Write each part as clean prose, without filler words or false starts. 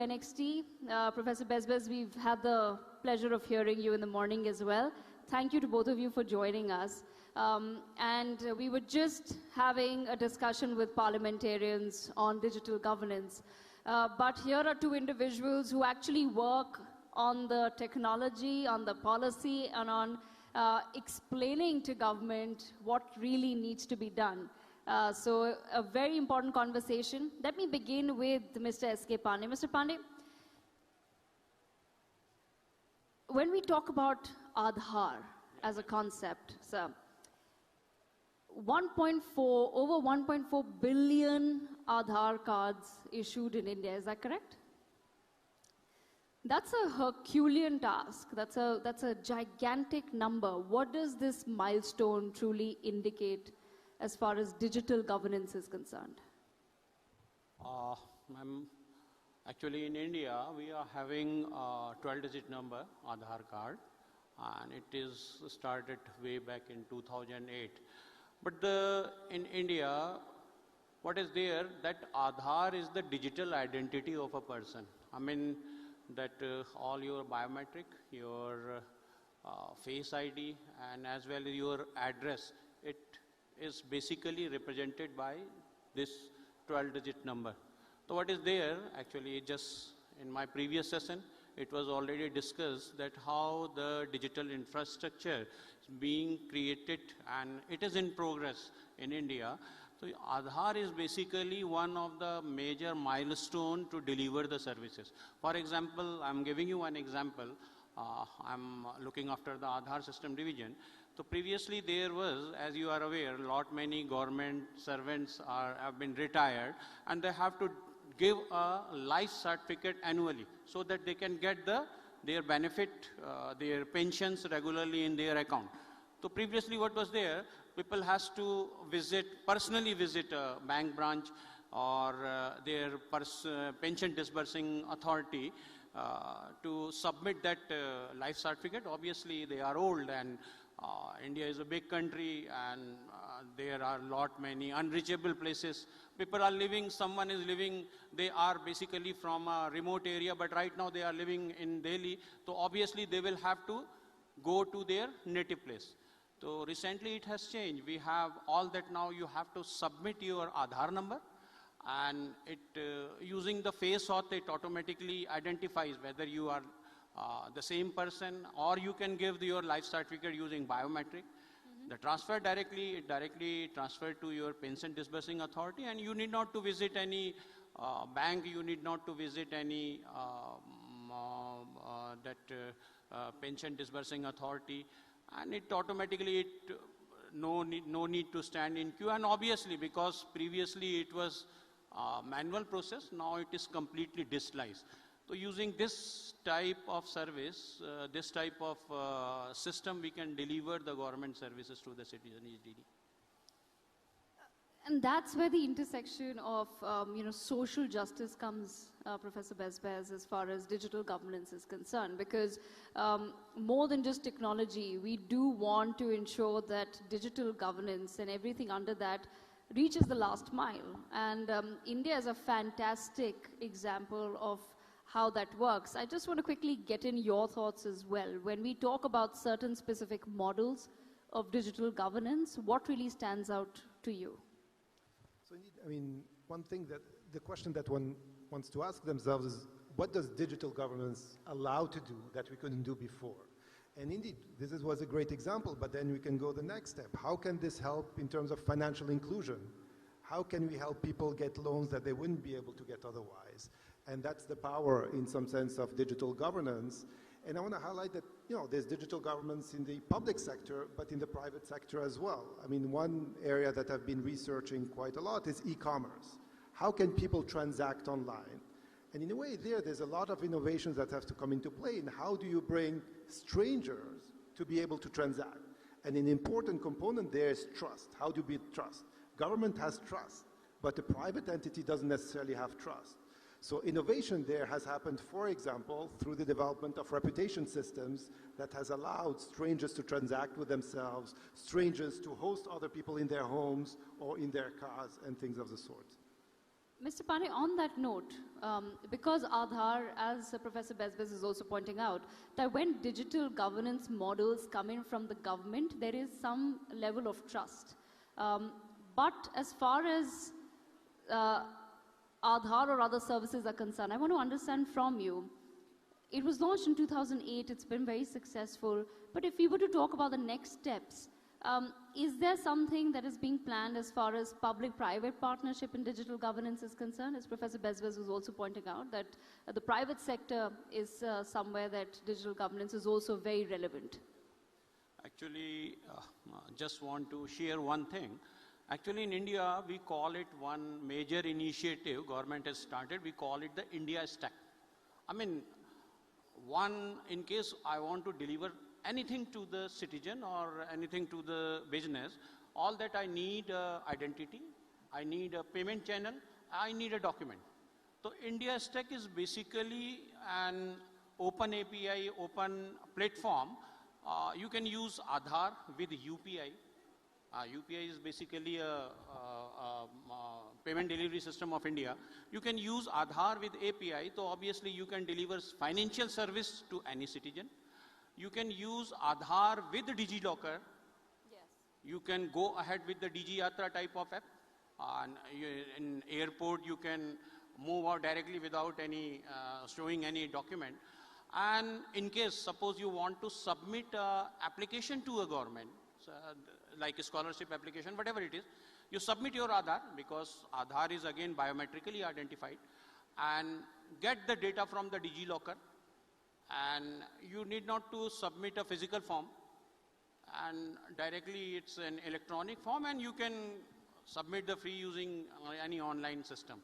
NXT. Professor Bezbez, we've had the pleasure of hearing you in the morning as well. Thank you to both of you for joining us. And we were just having a discussion with parliamentarians on digital governance. But here are two individuals who actually work on the technology, on the policy, and on explaining to government what really needs to be done. So a very important conversation. Let me begin with Mr. S.K. Pandey. Mr. Pandey, when we talk about Aadhaar as a concept, sir, over 1.4 billion Aadhaar cards issued in India, is that correct? That's a Herculean task. That's a gigantic number. What does this milestone truly indicate as far as digital governance is concerned? Actually, in India, we are having a 12-digit number, Aadhaar card, and it is started way back in 2008. But in India, what is there, that Aadhaar is the digital identity of a person. I mean, that all your biometric, your face ID, and as well as your address, it is basically represented by this 12-digit number. So what is there, actually, just in my previous session, it was already discussed that how the digital infrastructure is being created and it is in progress in India. So Aadhaar is basically one of the major milestones to deliver the services. For example, I'm giving you one example. I'm looking after the Aadhaar system division. So previously there was, as you are aware, many government servants have been retired and they have to give a life certificate annually so that they can get their benefit, their pensions regularly in their account. So previously what was there, people has to personally visit a bank branch or their pension disbursing authority to submit that life certificate. Obviously they are old and India is a big country and there are many unreachable places. People are living, someone is living, they are basically from a remote area, but right now they are living in Delhi. So obviously they will have to go to their native place. So recently it has changed. We have all that now. You have to submit your Aadhaar number and it using the face auth, it automatically identifies whether you are the same person, or you can give your life certificate using biometric. The transfer directly transferred to your pension disbursing authority, and you need not to visit any bank, you need not to visit any pension disbursing authority, and it automatically, no need to stand in queue. And obviously, because previously it was manual process, now it is completely digitalized. So using this type of service, this type of system, we can deliver the government services to the citizen easily. And that's where the intersection of social justice comes, Professor Bezbez, as far as digital governance is concerned, because more than just technology, we do want to ensure that digital governance and everything under that reaches the last mile. And India is a fantastic example of how that works. I just want to quickly get in your thoughts as well. When we talk about certain specific models of digital governance, what really stands out to you? So indeed, I mean, one thing that the question that one wants to ask themselves is, what does digital governance allow to do that we couldn't do before? And indeed, this was a great example, but then we can go the next step. How can this help in terms of financial inclusion? How can we help people get loans that they wouldn't be able to get otherwise? And that's the power, in some sense, of digital governance. And I want to highlight that, there's digital governance in the public sector, but in the private sector as well. I mean, one area that I've been researching quite a lot is e-commerce. How can people transact online? And in a way there's a lot of innovations that have to come into play. And how do you bring strangers to be able to transact? And an important component there is trust. How do you build trust? Government has trust, but the private entity doesn't necessarily have trust. So innovation there has happened, for example, through the development of reputation systems that has allowed strangers to transact with themselves, strangers to host other people in their homes or in their cars and things of the sort. Mr. Pandey, on that note, because Aadhaar, as Professor Bezbez is also pointing out, that when digital governance models come in from the government, there is some level of trust. But as far as Aadhaar or other services are concerned, I want to understand from you, it was launched in 2008, it's been very successful, but if we were to talk about the next steps, is there something that is being planned as far as public-private partnership in digital governance is concerned? As Professor Bezbez was also pointing out, that the private sector is somewhere that digital governance is also very relevant. Actually, just want to share one thing. Actually, in India, we call it one major initiative government has started. We call it the India Stack. I mean, one, in case I want to deliver anything to the citizen or anything to the business, all that I need identity, I need a payment channel, I need a document. So India Stack is basically an open API, open platform. You can use Aadhaar with UPI. UPI is basically a payment delivery system of India. You can use Aadhaar with API, so obviously you can deliver financial service to any citizen. You can use Aadhaar with DigiLocker. Yes. You can go ahead with the DigiYatra type of app. And in airport, you can move out directly without any showing any document. And in case, suppose you want to submit an application to a government, like a scholarship application, whatever it is, you submit your Aadhaar, because Aadhaar is again biometrically identified, and get the data from the DigiLocker. And you need not to submit a physical form, and directly it's an electronic form, and you can submit the free using any online system.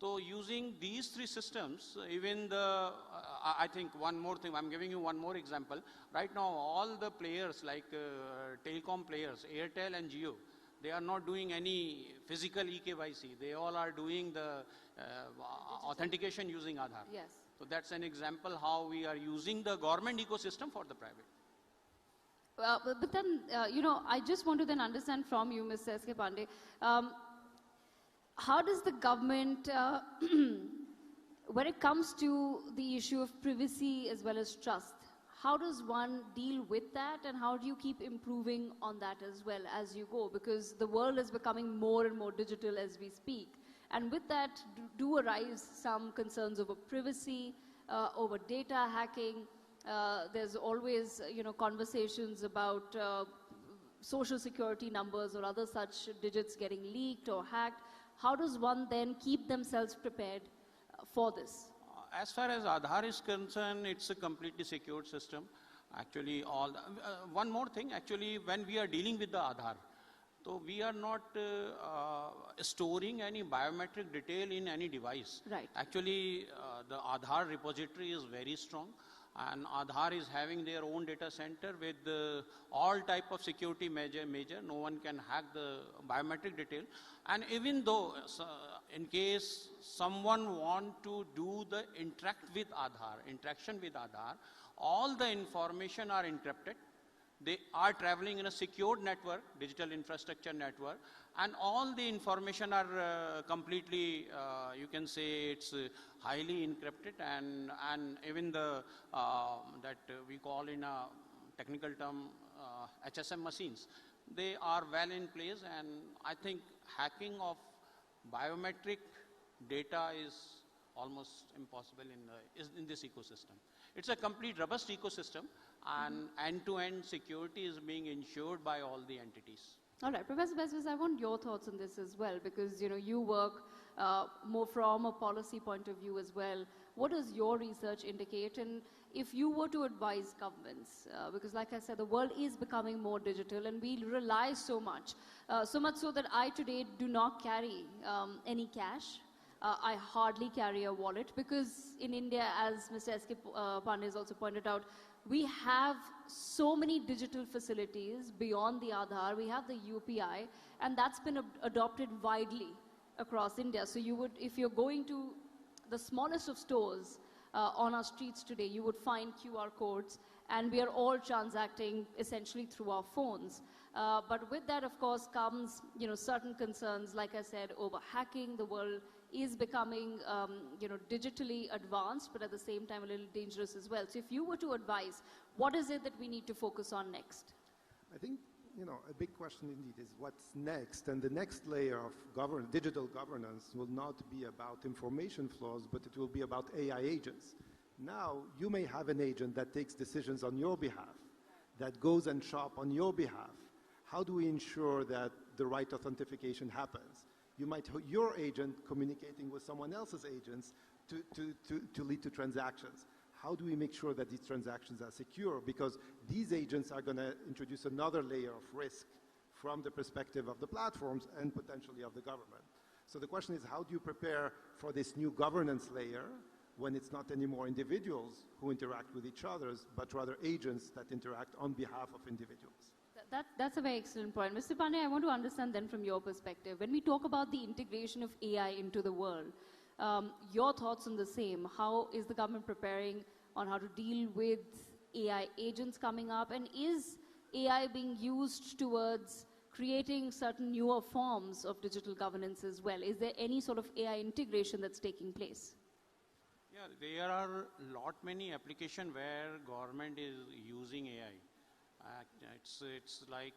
So using these three systems, even the, I think one more thing, I'm giving you one more example. Right now, all the players like telecom players, Airtel and Jio, they are not doing any physical eKYC. They all are doing the authentication using Aadhaar. Yes. So that's an example how we are using the government ecosystem for the private. But then, you know, I just want to then understand from you, Mr. S.K. Pandey, how does the government, when it comes to the issue of privacy as well as trust, how does one deal with that, and how do you keep improving on that as well as you go? Because the world is becoming more and more digital as we speak. And with that do arise some concerns over privacy, over data hacking. There's always, you know, conversations about social security numbers or other such digits getting leaked or hacked. How does one then keep themselves prepared for this? As far as Aadhaar is concerned, it's a completely secured system. Actually, one more thing, actually, when we are dealing with the Aadhaar, so we are not storing any biometric detail in any device. Right. Actually, the Aadhaar repository is very strong, and Aadhaar is having their own data center with all type of security measure. No one can hack the biometric detail. And even though, in case someone want to do the interaction with Aadhaar, all the information are encrypted. They are traveling in a secured network, digital infrastructure network, and all the information are completely, you can say it's highly encrypted, and even the, that we call in a technical term, HSM machines, they are well in place, and I think hacking of biometric data is almost impossible in this ecosystem. It's a complete robust ecosystem, and end-to-end security is being ensured by all the entities. All right, Professor Bezbez, I want your thoughts on this as well, because you know you work more from a policy point of view as well. What does your research indicate? And if you were to advise governments, because like I said, the world is becoming more digital, and we rely so much so that I today do not carry any cash. I hardly carry a wallet, because in India, as Mr. S.K. Pandey has also pointed out, we have so many digital facilities beyond the Aadhaar. We have the UPI, and that's been adopted widely across India. So you would, if you're going to the smallest of stores on our streets today, you would find QR codes, and we are all transacting essentially through our phones. But with that, of course, comes, you know, certain concerns, like I said, over hacking. The world is becoming, digitally advanced, but at the same time a little dangerous as well. So if you were to advise, what is it that we need to focus on next? I think, a big question indeed is what's next, and the next layer of digital governance will not be about information flows, but it will be about AI agents. Now, you may have an agent that takes decisions on your behalf, that goes and shop on your behalf. How do we ensure that the right authentication happens? You might have your agent communicating with someone else's agents to lead to transactions. How do we make sure that these transactions are secure? Because these agents are going to introduce another layer of risk from the perspective of the platforms and potentially of the government. So the question is, how do you prepare for this new governance layer when it's not anymore individuals who interact with each other, but rather agents that interact on behalf of individuals? That's a very excellent point. Mr. Pandey, I want to understand then from your perspective, when we talk about the integration of AI into the world, your thoughts on the same. How is the government preparing on how to deal with AI agents coming up? And is AI being used towards creating certain newer forms of digital governance as well? Is there any sort of AI integration that's taking place? Yeah, there are many applications where government is using AI. It's like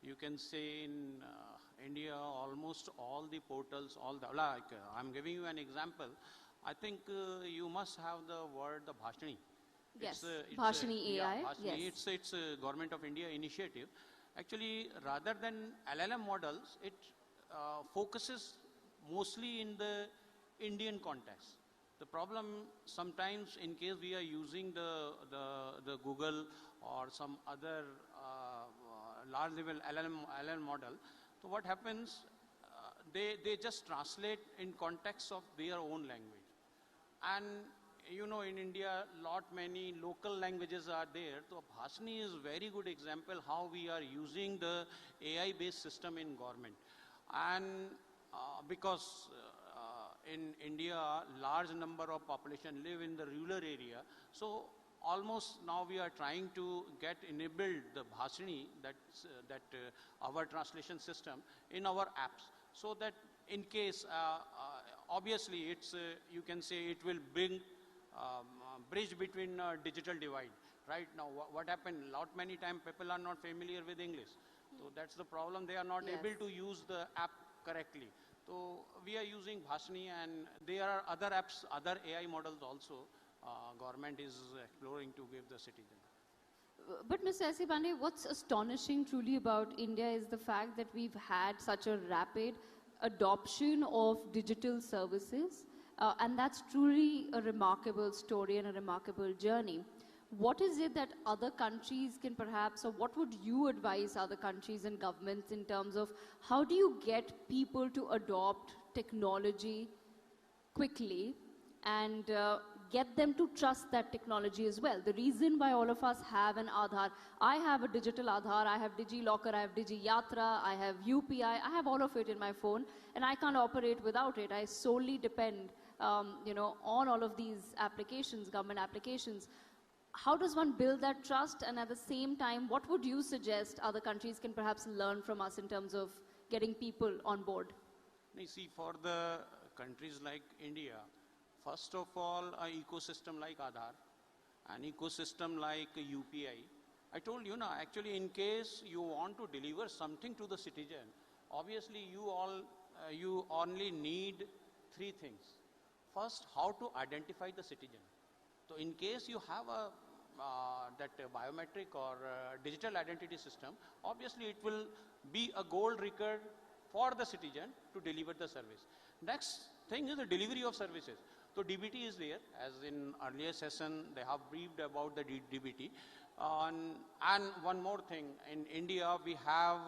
you can say in India, almost all the portals, I'm giving you an example. I think you must have the word, the Bhashani. Yes, Bhashani AI. Yeah, Bhashani, yes. It's a Government of India initiative. Actually, rather than LLM models, it focuses mostly in the Indian context. The problem sometimes, in case we are using the Google or some other large level LLM model, so what happens, they just translate in context of their own language. And in India, many local languages are there. So Bhashani is very good example how we are using the AI based system in government. And because in India, large number of population live in the rural area. So almost now we are trying to get enabled the Bhashani, our translation system in our apps. So that in case, obviously it's, you can say it will bring bridge between digital divide. Right now, what happened, many times people are not familiar with English. So that's the problem, they are not able to use the app correctly. So we are using Bhashani, and there are other apps, other AI models also government is exploring to give the citizen. But Mr. S.C. Pandey, what's astonishing truly about India is the fact that we've had such a rapid adoption of digital services, and that's truly a remarkable story and a remarkable journey. What is it that other countries can perhaps, or what would you advise other countries and governments in terms of how do you get people to adopt technology quickly and get them to trust that technology as well? The reason why all of us have an Aadhaar, I have a digital Aadhaar, I have DigiLocker, I have DigiYatra, I have UPI, I have all of it in my phone, and I can't operate without it. I solely depend, on all of these applications, government applications. How does one build that trust, and at the same time, what would you suggest other countries can perhaps learn from us in terms of getting people on board? You see, for the countries like India, first of all, an ecosystem like Aadhaar, an ecosystem like UPI. I told you now, actually, in case you want to deliver something to the citizen, obviously you only need three things. First, how to identify the citizen. So in case you have that biometric or digital identity system, obviously it will be a gold record for the citizen to deliver the service. Next thing is the delivery of services. So DBT is there, as in earlier session they have briefed about the DBT. And one more thing, in India we have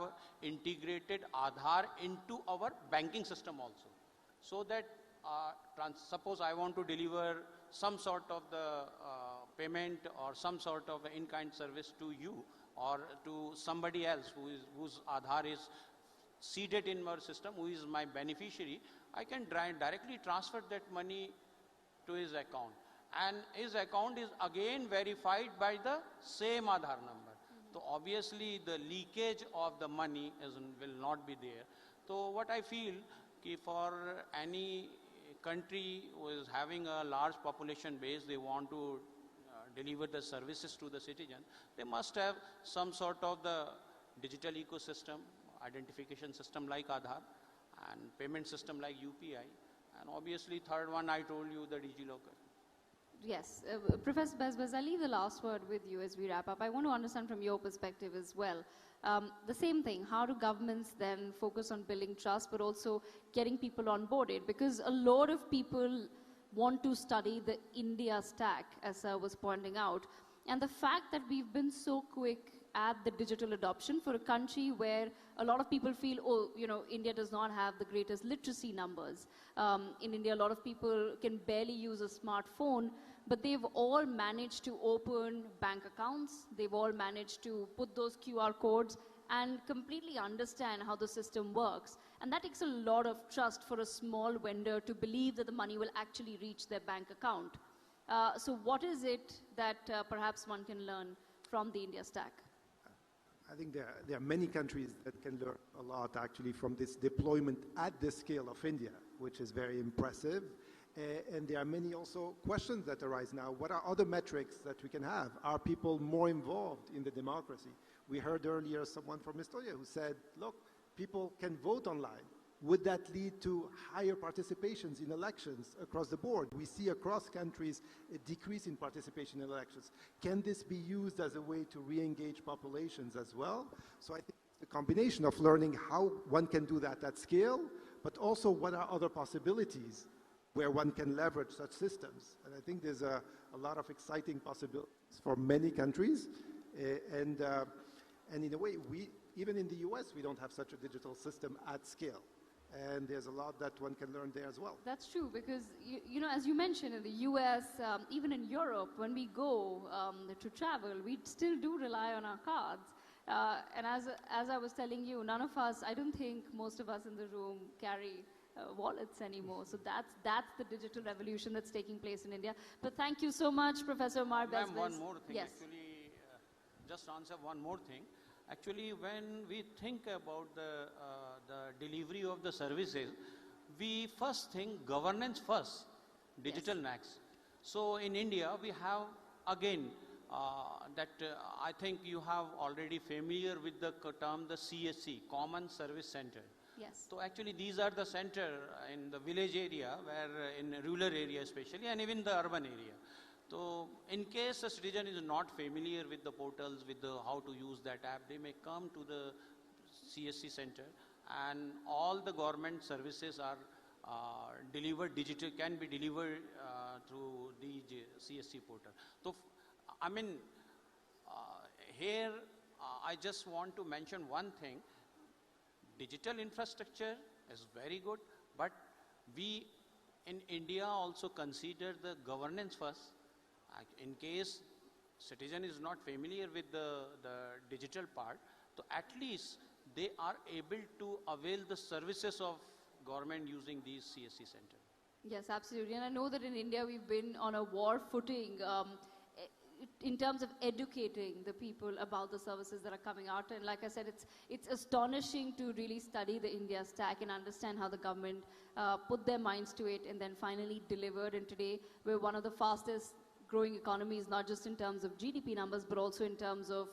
integrated Aadhaar into our banking system also. So that suppose I want to deliver some sort of the payment or some sort of in-kind service to you or to somebody else whose Aadhaar is seeded in our system, who is my beneficiary, I can directly transfer that money to his account. And his account is again verified by the same Aadhaar number. So obviously the leakage of the money will not be there. So what I feel, कि for any country who is having a large population base, they want to deliver the services to the citizen, they must have some sort of the digital ecosystem, identification system like Aadhaar, and payment system like UPI, and obviously third one I told you, the DigiLocker. Yes, Professor Bezbez, I'll leave the last word with you as we wrap up. I want to understand from your perspective as well. The same thing, how do governments then focus on building trust, but also getting people onboarded? Because a lot of people want to study the India stack, as Sir was pointing out. And the fact that we've been so quick at the digital adoption for a country where a lot of people feel, oh, you know, India does not have the greatest literacy numbers. In India, a lot of people can barely use a smartphone, but they've all managed to open bank accounts. They've all managed to put those QR codes and completely understand how the system works. And that takes a lot of trust for a small vendor to believe that the money will actually reach their bank account. So what is it that perhaps one can learn from the India stack? I think there are many countries that can learn a lot actually from this deployment at the scale of India, which is very impressive. And there are many also questions that arise now. What are other metrics that we can have? Are people more involved in the democracy? We heard earlier someone from Estonia who said, look, people can vote online. Would that lead to higher participations in elections across the board? We see across countries a decrease in participation in elections. Can this be used as a way to re-engage populations as well? So I think the combination of learning how one can do that at scale, but also what are other possibilities where one can leverage such systems. And I think there's a lot of exciting possibilities for many countries. And in a way, even in the US, we don't have such a digital system at scale. And there's a lot that one can learn there as well. That's true, because, you know, as you mentioned, in the US, even in Europe, when we go to travel, we still do rely on our cards. And as I was telling you, none of us, I don't think most of us in the room carry wallets anymore. So that's the digital revolution that's taking place in India. But thank you so much, Professor Omar Bezbez. One more thing, yes. actually, just answer one more thing. Actually, when we think about the delivery of the services, we first think governance first, digital next. So in India, we have again I think you have already familiar with the term the CSC, Common Service Center. Yes. So actually these are the center in the village area, where in rural area especially, and even the urban area. So in case a citizen is not familiar with the portals, with how to use that app, they may come to the CSC center, and all the government services are delivered digital, can be delivered through the CSC portal. So I mean, here I just want to mention one thing. Digital infrastructure is very good, but we in India also consider the governance first. In case citizen is not familiar with the digital part, so at least they are able to avail the services of government using these CSC center. Yes, absolutely. And I know that in India we've been on a war footing in terms of educating the people about the services that are coming out. And like I said, it's astonishing to really study the India stack and understand how the government put their minds to it and then finally delivered. And today we're one of the fastest growing economies, not just in terms of GDP numbers, but also in terms of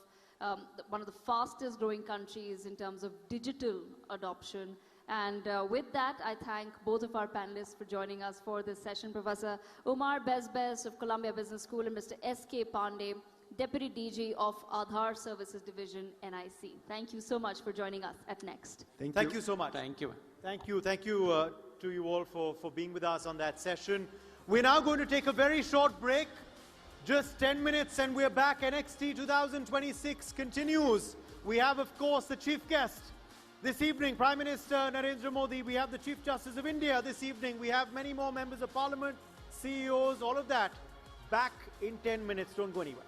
one of the fastest growing countries in terms of digital adoption. And with that, I thank both of our panelists for joining us for this session. Professor Omar Bezbez of Columbia Business School and Mr. S.K. Pandey, Deputy DG of Aadhaar Services Division, NIC. Thank you so much for joining us at Next. Thank you so much. Thank you. Thank you to you all for being with us on that session. We're now going to take a very short break, just 10 minutes, and we're back. NXT 2026 continues. We have, of course, the chief guest this evening, Prime Minister Narendra Modi. We have the Chief Justice of India this evening. We have many more members of Parliament, CEOs, all of that. Back in 10 minutes. Don't go anywhere.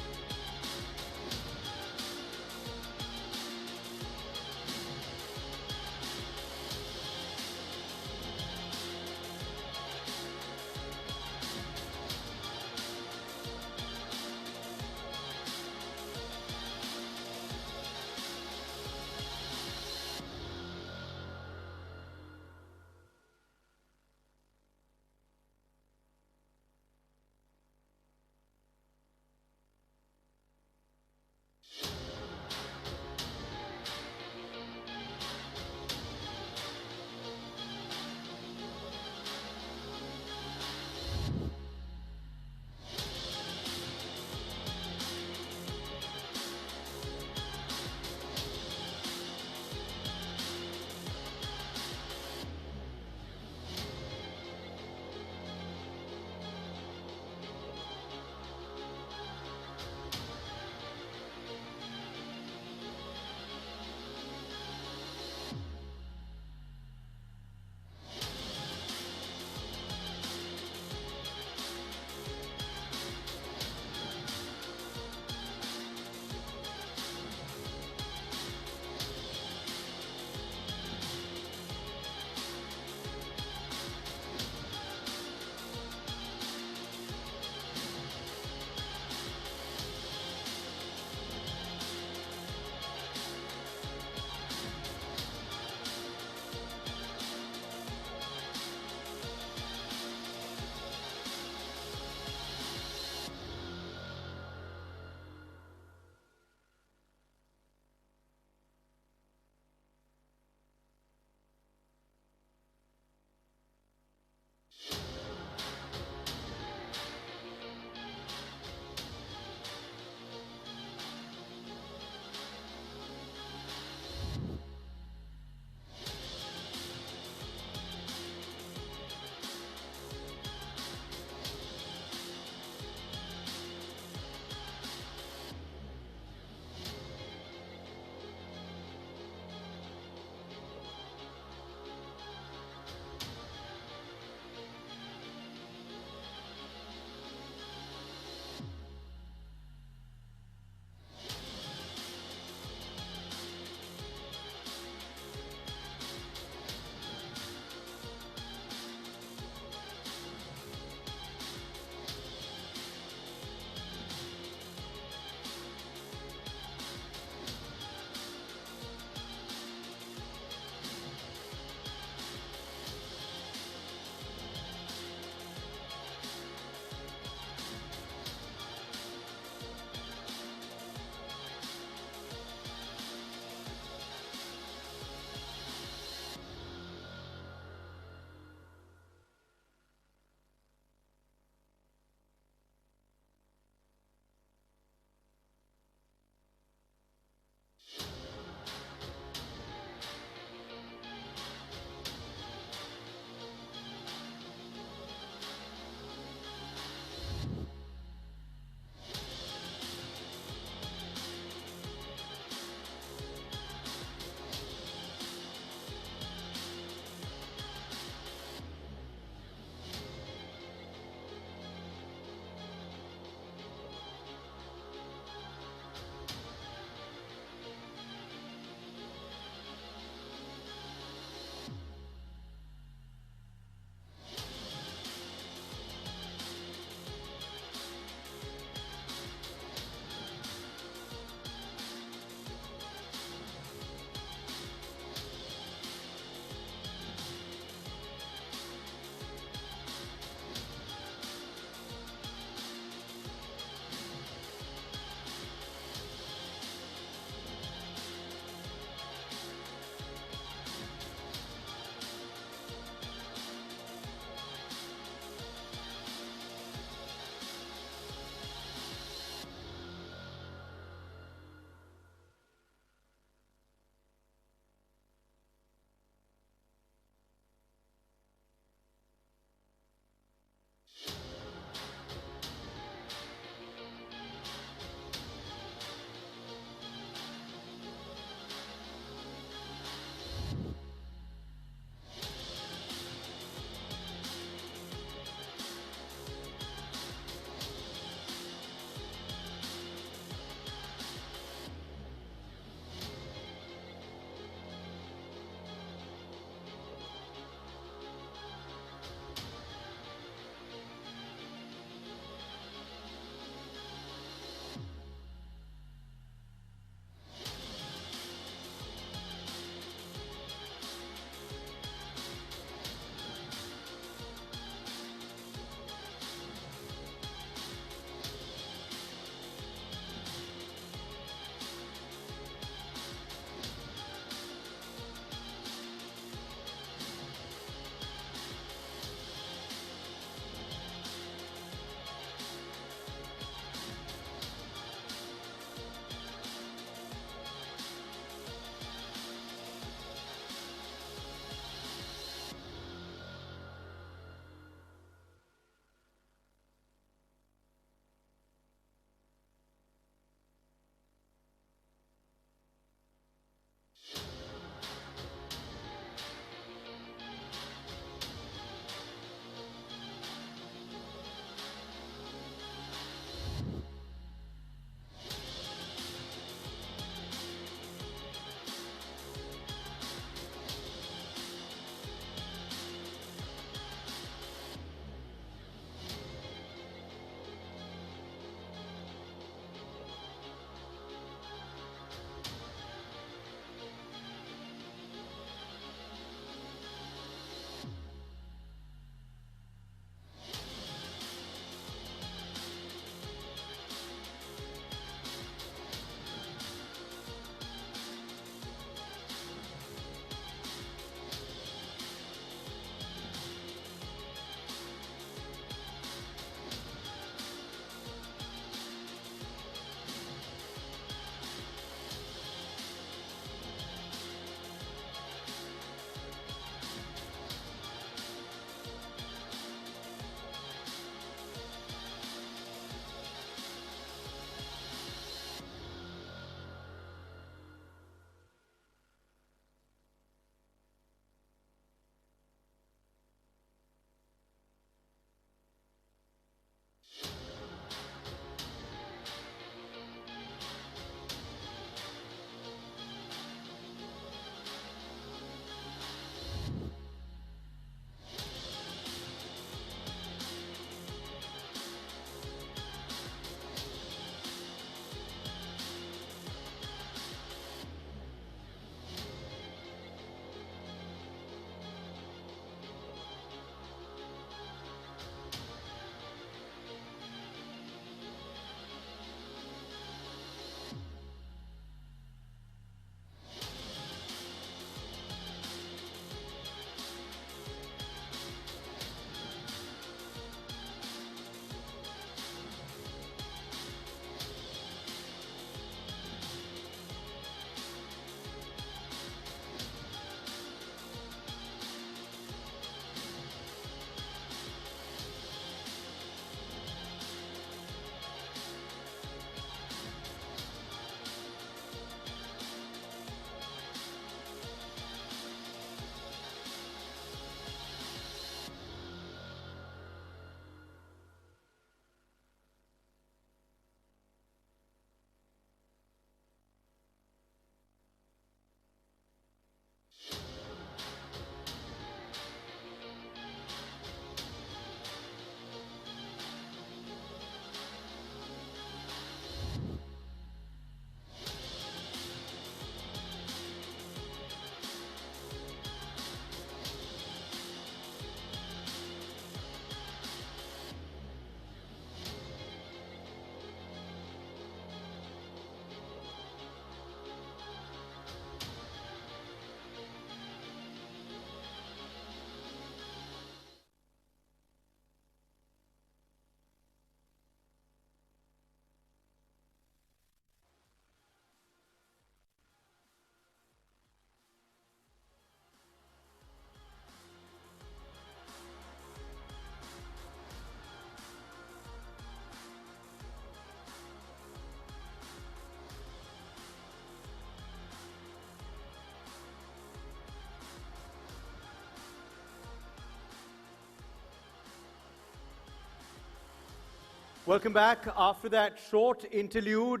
Welcome back. After that short interlude,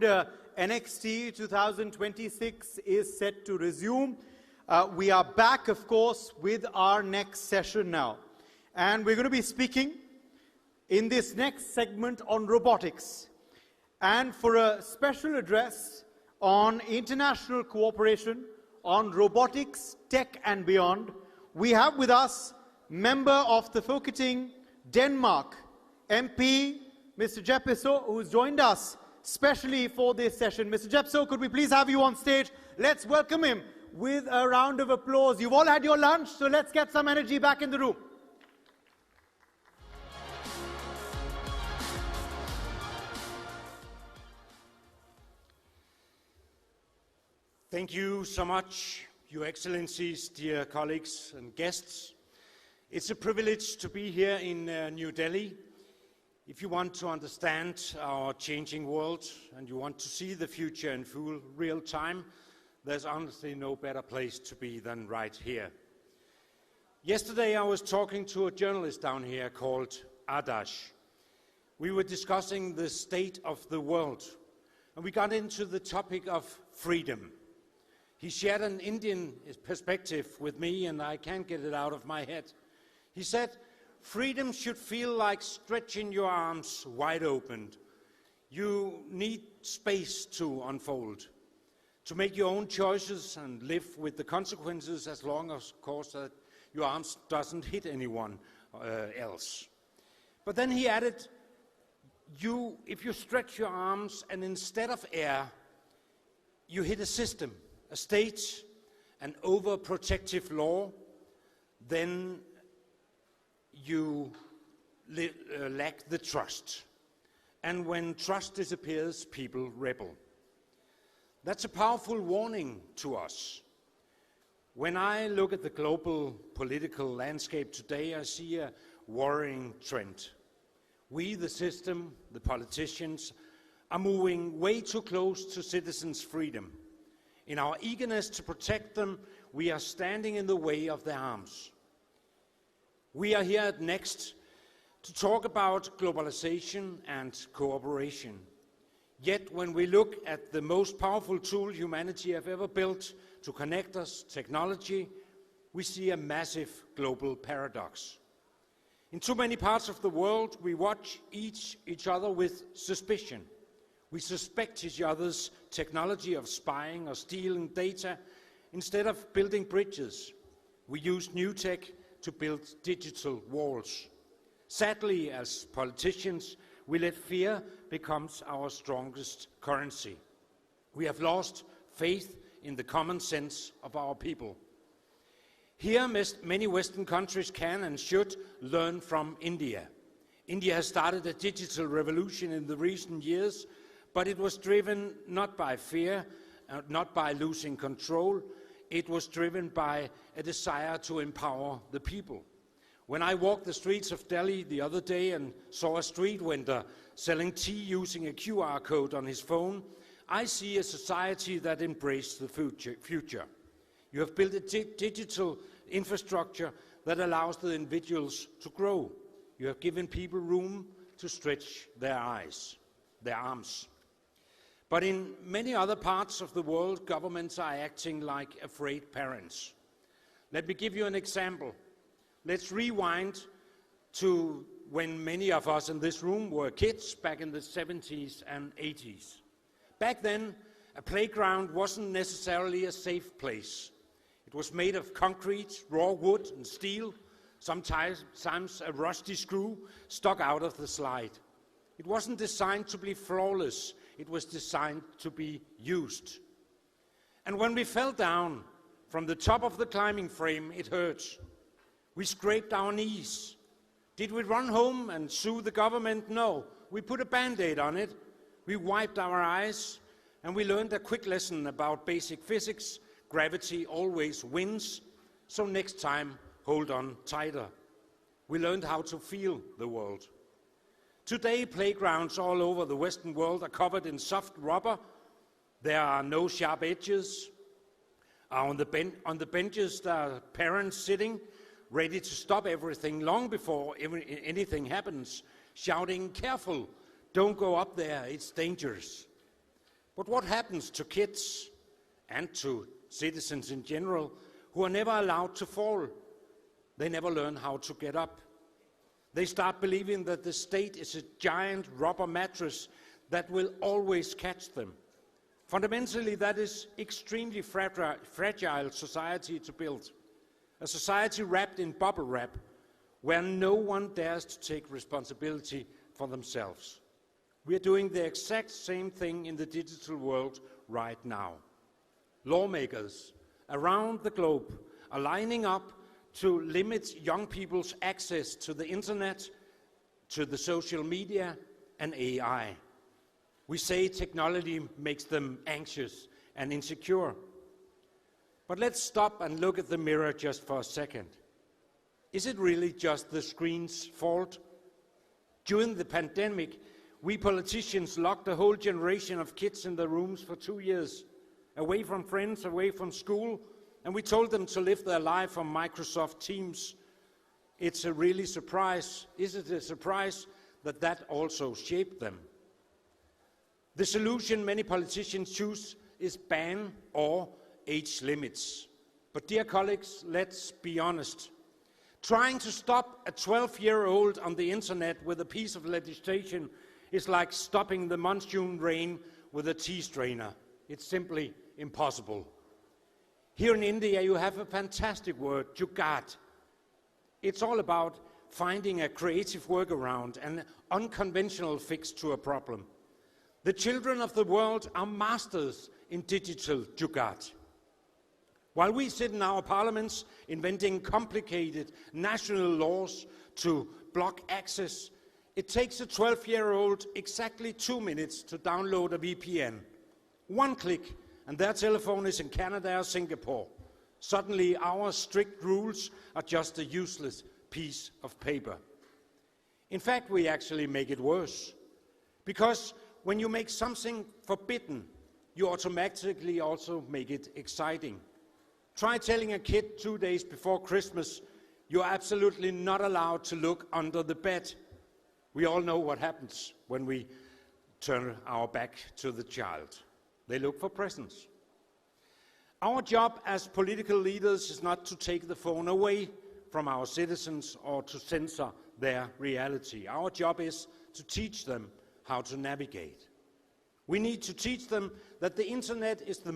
NXT 2026 is set to resume. We are back, of course, with our next session now. And we're going to be speaking in this next segment on robotics. And for a special address on international cooperation, on robotics, tech and beyond, we have with us member of the Folketing, Denmark, MP, Mr. Jeppesø, who's joined us specially for this session. Mr. Jeppesø, could we please have you on stage? Let's welcome him with a round of applause. You've all had your lunch, so let's get some energy back in the room. Thank you so much, Your Excellencies, dear colleagues and guests. It's a privilege to be here in New Delhi. If you want to understand our changing world and you want to see the future in full real time, there's honestly no better place to be than right here. Yesterday I was talking to a journalist down here called Adash. We were discussing the state of the world and we got into the topic of freedom. He shared an Indian perspective with me and I can't get it out of my head. He said, freedom should feel like stretching your arms wide open. You need space to unfold, to make your own choices and live with the consequences as long as, of course, that your arms doesn't hit anyone else. But then he added, if you stretch your arms and instead of air, you hit a system, a state, an overprotective law, then you lack the trust. And when trust disappears, people rebel. That's a powerful warning to us. When I look at the global political landscape today, I see a worrying trend. We, the system, the politicians, are moving way too close to citizens' freedom. In our eagerness to protect them, we are standing in the way of their arms. We are here at NXT to talk about globalization and cooperation. Yet when we look at the most powerful tool humanity have ever built to connect us, technology, we see a massive global paradox. In too many parts of the world, we watch each other with suspicion. We suspect each other's technology of spying or stealing data instead of building bridges. We use new tech to build digital walls. Sadly, as politicians, we let fear become our strongest currency. We have lost faith in the common sense of our people. Here, many Western countries can and should learn from India. India has started a digital revolution in the recent years, but it was driven not by fear, not by losing control. It was driven by a desire to empower the people. When I walked the streets of Delhi the other day and saw a street vendor selling tea using a QR code on his phone, I see a society that embraces the future. You have built a digital infrastructure that allows the individuals to grow. You have given people room to stretch their arms. But in many other parts of the world, governments are acting like afraid parents. Let me give you an example. Let's rewind to when many of us in this room were kids back in the 70s and 80s. Back then, a playground wasn't necessarily a safe place. It was made of concrete, raw wood and steel, sometimes a rusty screw stuck out of the slide. It wasn't designed to be flawless. It was designed to be used. And when we fell down from the top of the climbing frame, it hurt. We scraped our knees. Did we run home and sue the government? No. We put a Band-Aid on it. We wiped our eyes, and we learned a quick lesson about basic physics. Gravity always wins, so next time, hold on tighter. We learned how to feel the world. Today, playgrounds all over the Western world are covered in soft rubber. There are no sharp edges. On the benches, there are parents sitting, ready to stop everything long before anything happens, shouting, "Careful, Don't go up there, it's dangerous. But what happens to kids and to citizens in general who are never allowed to fall? They never learn how to get up. They start believing that the state is a giant rubber mattress that will always catch them. Fundamentally, that is extremely fragile society to build. A society wrapped in bubble wrap where no one dares to take responsibility for themselves. We are doing the exact same thing in the digital world right now. Lawmakers around the globe are lining up to limit young people's access to the internet, to the social media, and AI. We say technology makes them anxious and insecure. But let's stop and look at the mirror just for a second. Is it really just the screen's fault? During the pandemic, we politicians locked a whole generation of kids in their rooms for 2 years, away from friends, away from school, and we told them to live their life on Microsoft Teams. It's a really surprise. Is it a surprise that that also shaped them? The solution many politicians choose is ban or age limits. But dear colleagues, let's be honest. Trying to stop a 12-year-old on the internet with a piece of legislation is like stopping the monsoon rain with a tea strainer. It's simply impossible. Here in India, you have a fantastic word, jugaad. It's all about finding a creative workaround, an unconventional fix to a problem. The children of the world are masters in digital jugaad. While we sit in our parliaments inventing complicated national laws to block access, it takes a 12-year-old exactly 2 minutes to download a VPN. One click, and their telephone is in Canada or Singapore. Suddenly, our strict rules are just a useless piece of paper. In fact, we actually make it worse. Because when you make something forbidden, you automatically also make it exciting. Try telling a kid 2 days before Christmas, you're absolutely not allowed to look under the bed. We all know what happens when we turn our back to the child. They look for presents. Our job as political leaders is not to take the phone away from our citizens or to censor their reality. Our job is to teach them how to navigate. We need to teach them that the internet is the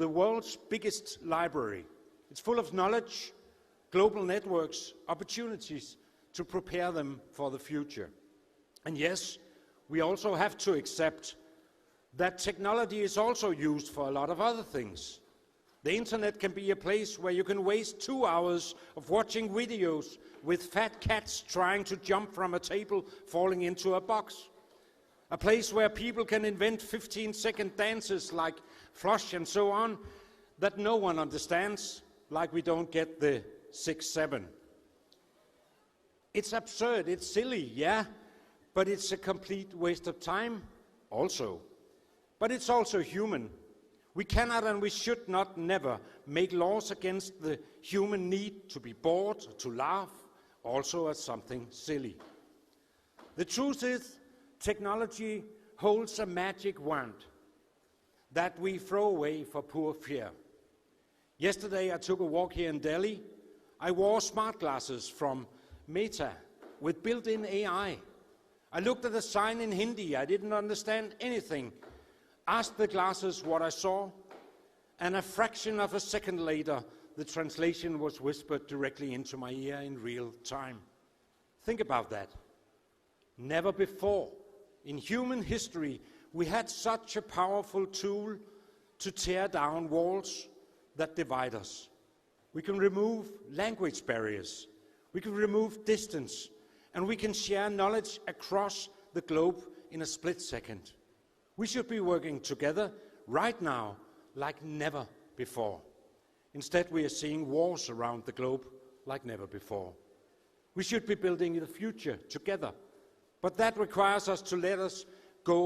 world's biggest library. It's full of knowledge, global networks, opportunities to prepare them for the future. And yes, we also have to accept that technology is also used for a lot of other things. The internet can be a place where you can waste 2 hours of watching videos with fat cats trying to jump from a table falling into a box. A place where people can invent 15-second dances like flush and so on that no one understands, like we don't get the 6-7. It's absurd, it's silly, yeah, but it's a complete waste of time also. But it's also human. We cannot and we should not never make laws against the human need to be bored, to laugh, also as something silly. The truth is, technology holds a magic wand that we throw away for poor fear. Yesterday I took a walk here in Delhi. I wore smart glasses from Meta with built-in AI. I looked at a sign in Hindi. I didn't understand anything. Asked the glasses what I saw, and a fraction of a second later, the translation was whispered directly into my ear in real time. Think about that. Never before in human history we had such a powerful tool to tear down walls that divide us. We can remove language barriers, we can remove distance, and we can share knowledge across the globe in a split second. We should be working together right now like never before. Instead, we are seeing wars around the globe like never before. We should be building the future together, but that requires us to let us go